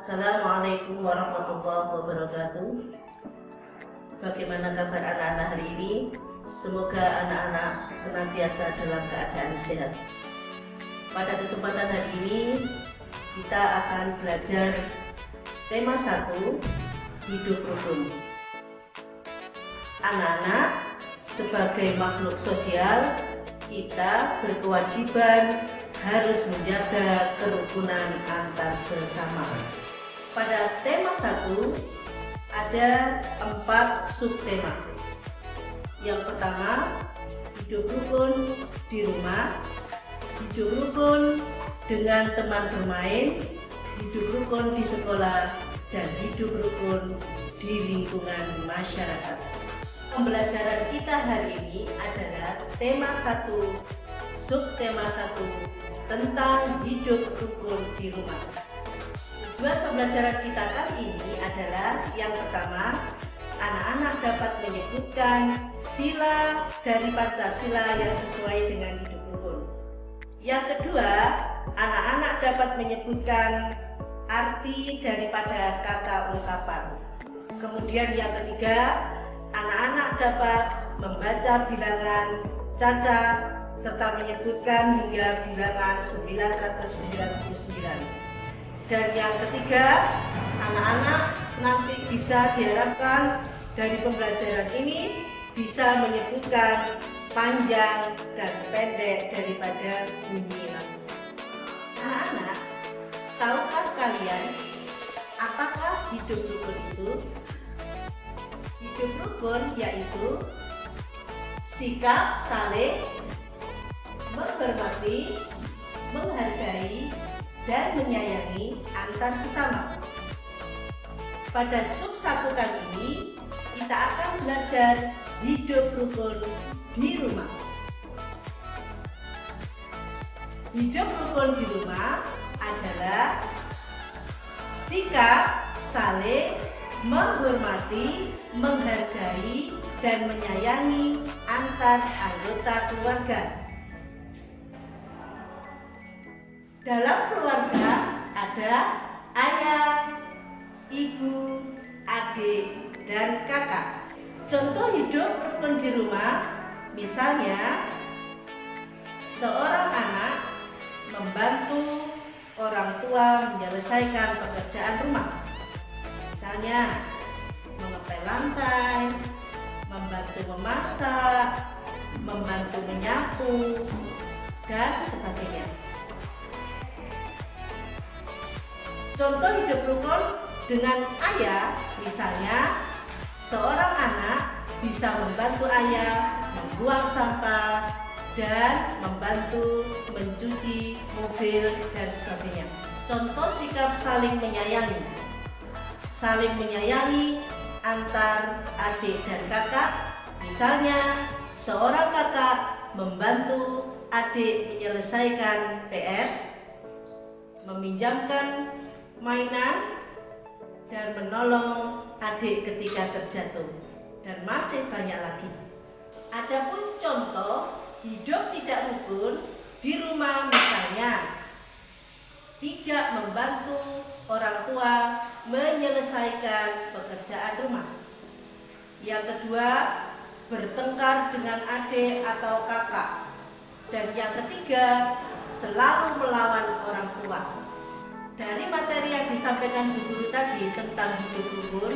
Assalamualaikum warahmatullahi wabarakatuh. Bagaimana kabar anak-anak hari ini? Semoga anak-anak senantiasa dalam keadaan sehat. Pada kesempatan hari ini kita akan belajar tema 1, hidup rukun. Anak-anak, sebagai makhluk sosial, kita berkewajiban harus menjaga kerukunan antar sesama. Pada tema 1 ada 4 subtema. Yang pertama, hidup rukun di rumah, hidup rukun dengan teman bermain, hidup rukun di sekolah, dan hidup rukun di lingkungan masyarakat. Pembelajaran kita hari ini adalah tema 1, subtema 1 tentang hidup rukun di rumah. Tujuan pembelajaran kita kali ini adalah yang pertama, anak-anak dapat menyebutkan sila dari Pancasila yang sesuai dengan hidup rukun. Yang kedua, anak-anak dapat menyebutkan arti daripada kata ungkapan. Kemudian yang ketiga, anak-anak dapat membaca bilangan caca serta menyebutkan hingga bilangan 999. Dan yang ketiga, anak-anak nanti bisa diharapkan dari pembelajaran ini bisa menyebutkan panjang dan pendek daripada bunyi lagu. Anak-anak, tahukah kalian apakah hidup rukun itu? Hidup rukun yaitu sikap saling menghormati, menghargai, dan menyayangi antar sesama. Pada sub 1 kali ini, kita akan belajar hidup rukun di rumah. Hidup rukun di rumah adalah sikap saling menghormati, menghargai, dan menyayangi antar anggota keluarga. Dalam keluarga ada ayah, ibu, adik, dan kakak. Contoh hidup rukun di rumah, misalnya seorang anak membantu orang tua menyelesaikan pekerjaan rumah. Misalnya mengepel lantai, membantu memasak, membantu menyapu, dan sebagainya. Contoh hidup rukun dengan ayah, misalnya seorang anak bisa membantu ayah membuang sampah dan membantu mencuci mobil dan sebagainya. Contoh sikap saling menyayangi. Saling menyayangi antar adik dan kakak, misalnya seorang kakak membantu adik menyelesaikan PR, meminjamkan mainan, dan menolong adik ketika terjatuh, dan masih banyak lagi. Adapun contoh hidup tidak rukun di rumah, misalnya tidak membantu orang tua menyelesaikan pekerjaan rumah. Yang kedua, bertengkar dengan adik atau kakak. Dan yang ketiga, selalu melawan orang tua. Dari materi yang disampaikan Bu Guru tadi tentang hidup rukun,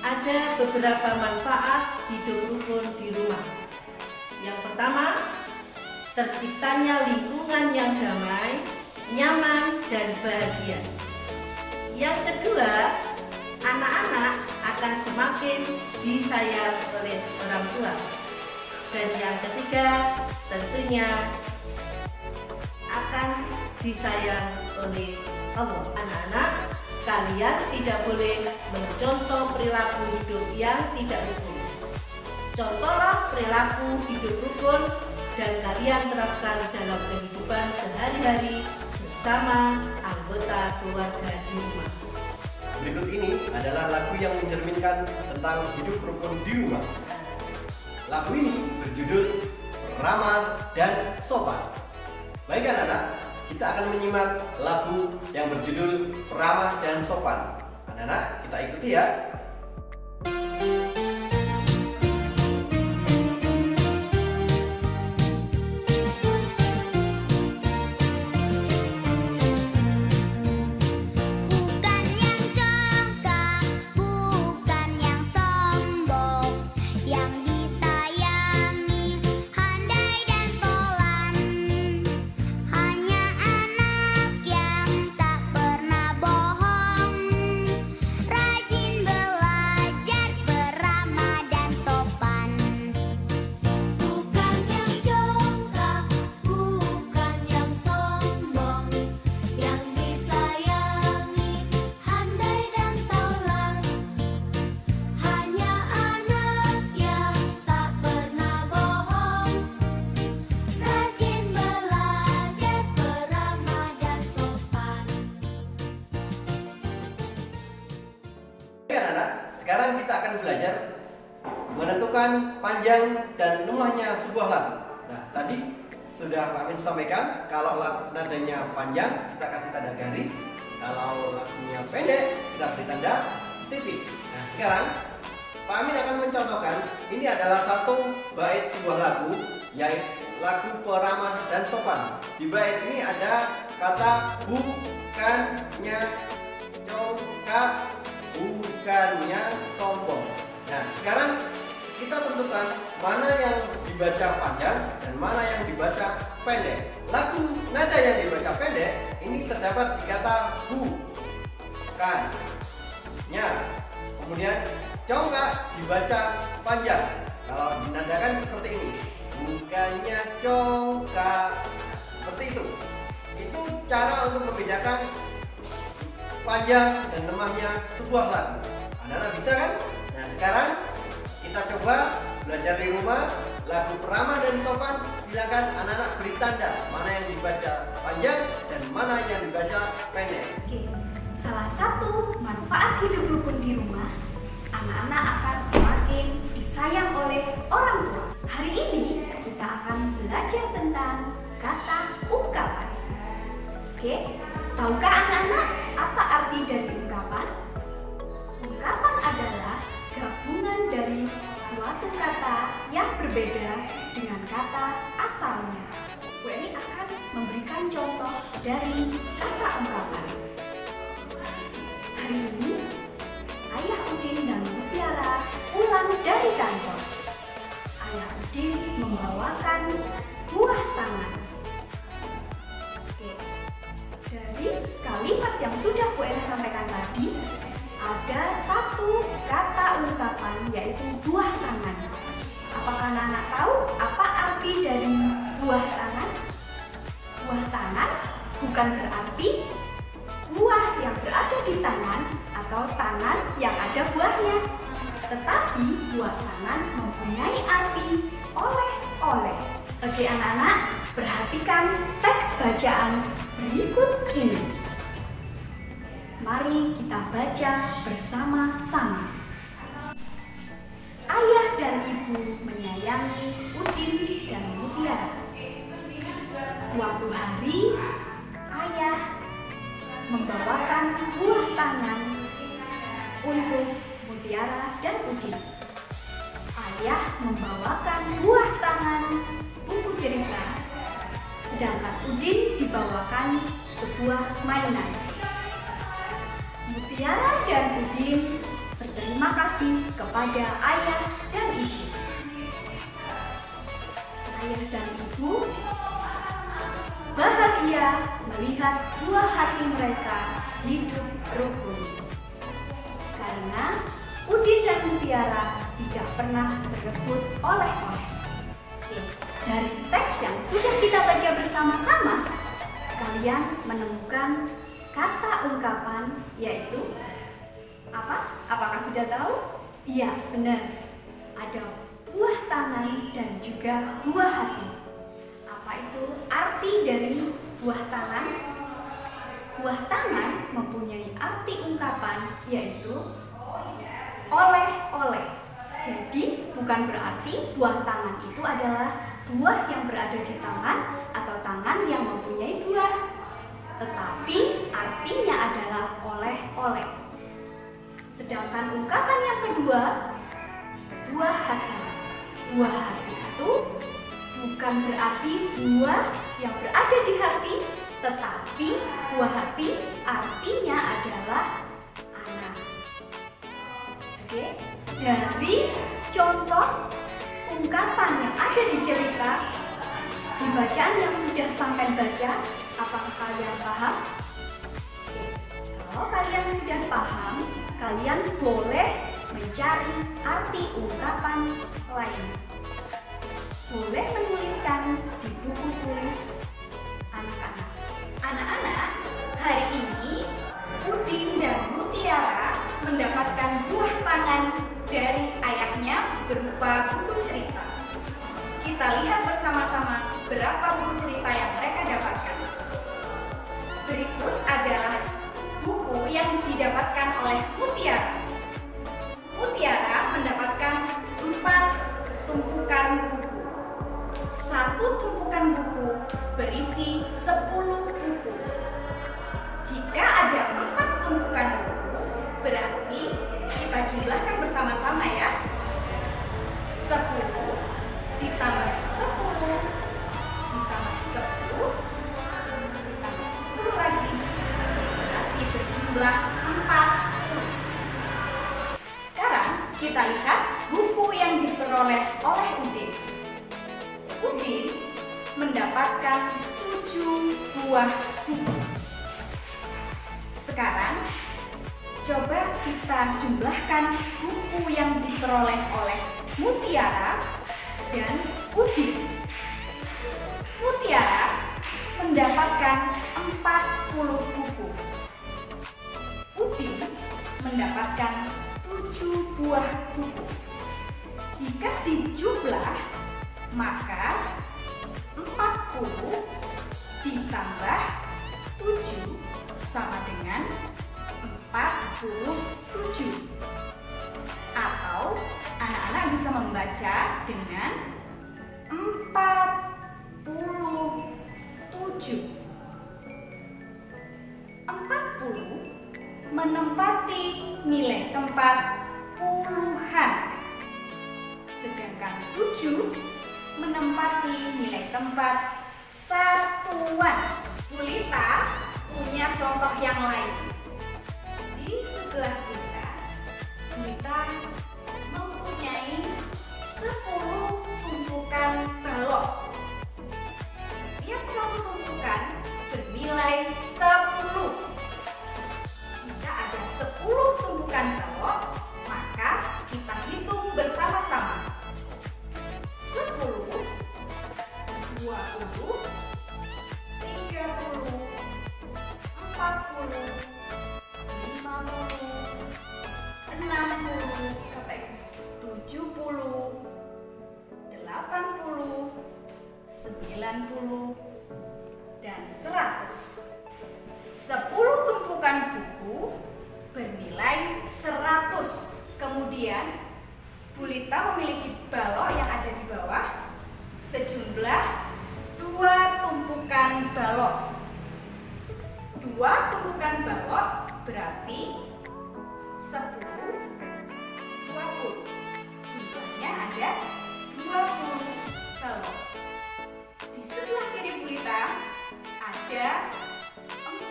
ada beberapa manfaat hidup rukun di rumah. Yang pertama, terciptanya lingkungan yang damai, nyaman, dan bahagia. Yang kedua, anak-anak akan semakin disayang oleh orang tua. Dan yang ketiga, tentunya akan disayang oleh Allah. Anak-anak, kalian tidak boleh mencontoh perilaku hidup yang tidak rukun. Contohlah perilaku hidup rukun dan kalian terapkan dalam kehidupan sehari-hari bersama anggota keluarga di rumah. Berikut ini adalah lagu yang mencerminkan tentang hidup rukun di rumah. Lagu ini berjudul Ramah dan Sopan. Baik anak-anak, kita akan menyimak lagu yang berjudul Ramah dan Sopan. Anak-anak, kita ikuti ya. Sekarang kita akan belajar menentukan panjang dan lemahnya sebuah lagu. Nah, tadi sudah Pak Amin sampaikan, kalau nadanya panjang kita kasih tanda garis, kalau lagunya pendek kita beri tanda titik. Nah, sekarang Pak Amin akan mencontohkan, ini adalah satu bait sebuah lagu, yaitu lagu Peramah dan Sopan. Di bait ini ada kata bukannya congkak, bukannya sombong. Nah, sekarang kita tentukan mana yang dibaca panjang dan mana yang dibaca pendek. Lagu nada yang dibaca pendek ini terdapat di kata bukannya. Kemudian congkak dibaca panjang. Kalau dinadakan seperti ini, bukannya congkak. Seperti itu. Itu cara untuk membedakan panjang dan lemahnya sebuah lagu. Anak-anak bisa kan? Nah, sekarang kita coba belajar di rumah lagu Peramah dan Sopan. Silakan anak-anak beri tanda mana yang dibaca panjang dan mana yang dibaca pendek. Oke, salah satu manfaat hidup rukun di rumah, anak-anak akan semakin disayang oleh orang tua. Hari ini kita akan belajar tentang kata ungkapan. Oke, tahukah anak-anak apa arti dari ungkapan? Ungkapan adalah gabungan dari suatu kata yang berbeda dengan kata asalnya. Bu Eli akan memberikan contoh dari kata ungkapan. Hari ini, Ayah Udin dan Mutiara pulang dari kantor. Ayah Udin membawakan buah tangan. Oke, dari kalimat yang sudah Bu Eli sampaikan tadi, ada satu kata ungkapan yaitu buah tangan. Apakah anak-anak tahu apa arti dari buah tangan? Buah tangan bukan berarti buah yang berada di tangan atau tangan yang ada buahnya. Tetapi buah tangan mempunyai arti oleh-oleh. Oke anak-anak, perhatikan teks bacaan berikut ini. Mari kita baca bersama-sama. Ayah dan ibu menyayangi Udin dan Mutiara. Suatu hari, ayah membawakan buah tangan untuk Mutiara dan Udin. Ayah membawakan buah tangan buku cerita, sedangkan Udin dibawakan sebuah mainan. Mutiara dan Udin berterima kasih kepada ayah dan ibu. Ayah dan ibu bahagia melihat buah hati mereka hidup rukun. Karena Udin dan Mutiara tidak pernah berebut oleh-oleh. Dari teks yang sudah kita baca bersama-sama, kalian menemukan kata ungkapan yaitu apa? Apakah sudah tahu? Iya, benar. Ada buah tangan dan juga buah hati. Apa itu arti dari buah tangan? Buah tangan mempunyai arti ungkapan yaitu oleh-oleh. Jadi bukan berarti buah tangan itu adalah buah yang berada di tangan atau tangan yang mempunyai buah. tetapi artinya adalah oleh-oleh. Sedangkan ungkapan yang kedua, buah hati. Buah hati itu bukan berarti buah yang berada di hati, tetapi buah hati artinya adalah anak. Oke, dari contoh ungkapan yang ada di cerita, di bacaan yang sudah sampai baca, apakah kalian paham? Oke, kalau kalian sudah paham, kalian boleh mencari arti ungkapan lain. Boleh menuliskan di buku tulis anak-anak. Anak-anak, hari ini Udin dan Mutiara mendapatkan buah tangan dari ayahnya berupa buku cerita. Kita lihat bersama-sama berapa buku cerita yang mereka dapatkan. Berikut adalah buku yang didapatkan oleh Mutiara. Mutiara mendapatkan 4 tumpukan buku. Satu tumpukan buku berisi 10 buku. Jika ada 4 tumpukan buku, berarti kita jumlahkan bersama-sama ya. 10 ditambah 10 ditambah 10 ditambah 10 lagi, berarti berjumlah 40. Sekarang kita lihat buku yang diperoleh oleh Udin. Udin mendapatkan 7 buah buku. Sekarang coba kita jumlahkan buku yang diperoleh oleh Mutiara dan Udin. Mutiara mendapatkan 40 buku. Udin mendapatkan 7 buah buku. Jika dijumlah, maka 40 ditambah 7 sama dengan 47. Atau anak-anak bisa membaca dengan 47. 40 menempati nilai tempat puluhan. Sedangkan 7 menempati nilai tempat satuan. Bulita punya contoh yang lain. Di sebelah kita, Bulita mempunyai 10 tumpukan balok. Setiap satu tumpukan bernilai 10. Jika ada 10 tumpukan balok, maka kita hitung bersama-sama. 10, 20, 30, 40, 50, 60, 70, 80, 90, dan 100. 10 tumpukan buku bernilai 100. Kemudian Bulita memiliki balok yang ada di bawah sejumlah 2 tumpukan balok. 2 tumpukan balok berarti 10, 20. Jumlahnya ada 20 balok. Di sebelah kiri Bulita ada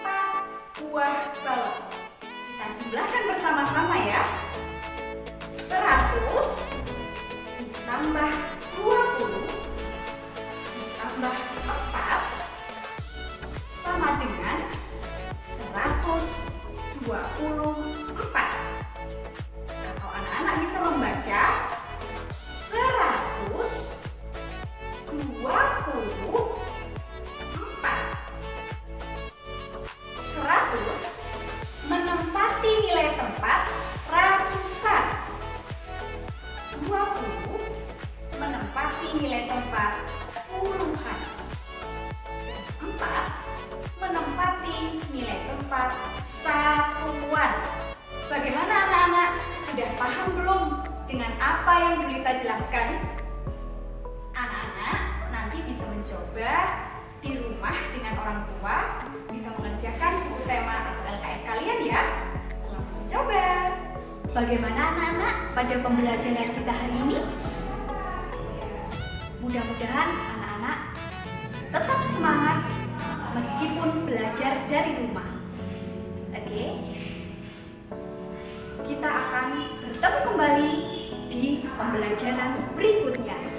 4 buah balok. Kita jumlahkan bersama-sama ya. 100 ditambah 20 ditambah 4 sama dengan 124. Kalau anak-anak bisa membaca, 124. 100 menempati nilai tempat ratusan. 20 menempati nilai tempat puluhan. Dan 4 menempati nilai tempat satuan. Bagaimana anak-anak? Sudah paham belum dengan apa yang Bulita jelaskan? Anak-anak nanti bisa mencoba di rumah dengan orang tua bisa mengerjakan buku tema atau LKS kalian ya. Selamat mencoba. Bagaimana anak-anak pada pembelajaran kita hari ini? Mudah-mudahan anak-anak tetap semangat meskipun belajar dari rumah. Oke? Kita akan bertemu kembali di pembelajaran berikutnya.